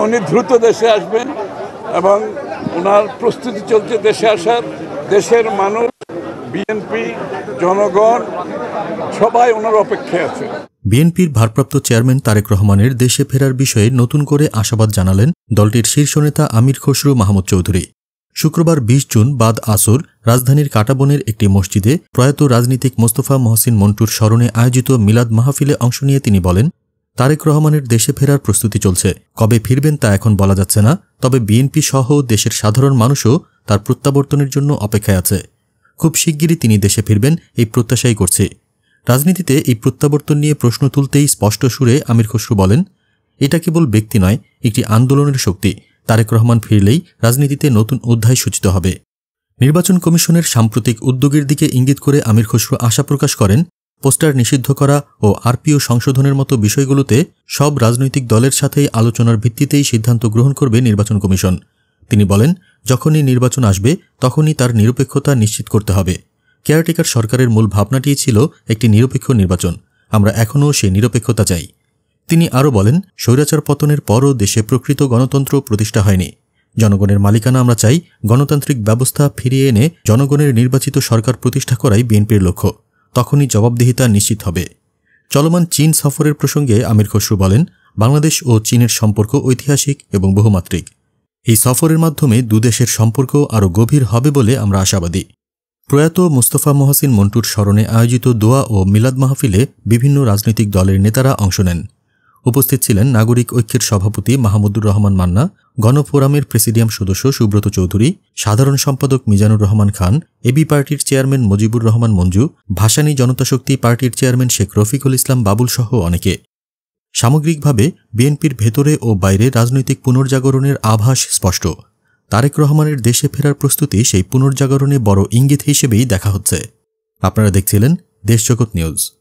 উনি দ্রুত দেশে আসবেন এবং ওনার প্রস্তুতি চলছে দেশে আসার। দেশের মানুষ, বিএনপি, জনগণ সবাই ওনার অপেক্ষায় আছে। বিএনপির ভারপ্রাপ্ত চেয়ারম্যান তারেক রহমানের দেশে ফেরার বিষয়ে নতুন করে আশাবাদ জানালেন দলটির শীর্ষ নেতা আমির খসরু মাহমুদ চৌধুরী। শুক্রবার ২০ জুন বাদ আসর রাজধানীর কাটাবনের একটি মসজিদে প্রয়াত রাজনীতিক মোস্তফা মহসিন মন্টুর স্মরণে আয়োজিত মিলাদ মাহফিলে অংশ নিয়ে তিনি বলেন, তারেক রহমানের দেশে ফেরার প্রস্তুতি চলছে। কবে ফিরবেন তা এখন বলা যাচ্ছে না, তবে বিএনপি সহ দেশের সাধারণ মানুষও তার প্রত্যাবর্তনের জন্য অপেক্ষায় আছে। খুব শিগগিরই তিনি দেশে ফিরবেন এই প্রত্যাশাই করছি। রাজনীতিতে এই প্রত্যাবর্তন নিয়ে প্রশ্ন তুলতেই স্পষ্ট সুরে আমির খসরু বলেন, এটা কেবল ব্যক্তি নয়, একটি আন্দোলনের শক্তি। তারেক রহমান ফিরলেই রাজনীতিতে নতুন অধ্যায় সূচিত হবে। নির্বাচন কমিশনের সাম্প্রতিক উদ্যোগের দিকে ইঙ্গিত করে আমির খসরু আশা প্রকাশ করেন, পোস্টার নিষিদ্ধ করা ও আরপিও সংশোধনের মতো বিষয়গুলোতে সব রাজনৈতিক দলের সাথেই আলোচনার ভিত্তিতেই সিদ্ধান্ত গ্রহণ করবে নির্বাচন কমিশন। তিনি বলেন, যখনই নির্বাচন আসবে তখনই তার নিরপেক্ষতা নিশ্চিত করতে হবে। কেয়ারটেকার সরকারের মূল ভাবনাটিই ছিল একটি নিরপেক্ষ নির্বাচন। আমরা এখনও সেই নিরপেক্ষতা চাই। তিনি আরও বলেন, স্বৈরাচার পতনের পরও দেশে প্রকৃত গণতন্ত্র প্রতিষ্ঠা হয়নি। জনগণের মালিকানা আমরা চাই। গণতান্ত্রিক ব্যবস্থা ফিরিয়ে এনে জনগণের নির্বাচিত সরকার প্রতিষ্ঠা করাই বিএনপির লক্ষ্য। তখনই জবাবদিহিতা নিশ্চিত হবে। চলমান চীন সফরের প্রসঙ্গে আমির খসরু বলেন, বাংলাদেশ ও চীনের সম্পর্ক ঐতিহাসিক এবং বহুমাত্রিক। এই সফরের মাধ্যমে দুদেশের সম্পর্ক আরও গভীর হবে বলে আমরা আশাবাদী। প্রয়াত মোস্তফা মহসিন মন্টুর স্মরণে আয়োজিত দোয়া ও মিলাদ মাহফিলে বিভিন্ন রাজনৈতিক দলের নেতারা অংশ নেন। উপস্থিত ছিলেন নাগরিক ঐক্যের সভাপতি মাহমুদুর রহমান মান্না, গণফোরামের প্রেসিডিয়াম সদস্য সুব্রত চৌধুরী, সাধারণ সম্পাদক মিজানুর রহমান খান, এবি পার্টির চেয়ারম্যান মুজিবুর রহমান মঞ্জু, ভাসানী জনতা শক্তি পার্টির চেয়ারম্যান শেখ রফিকুল ইসলাম বাবুল সহ অনেকে। সামগ্রিকভাবে বিএনপির ভেতরে ও বাইরে রাজনৈতিক পুনর্জাগরণের আভাস স্পষ্ট। তারেক রহমানের দেশে ফেরার প্রস্তুতি সেই পুনর্জাগরণে বড় ইঙ্গিত হিসেবেই দেখা হচ্ছে। আপনারা দেখছিলেন দেশজগৎ নিউজ।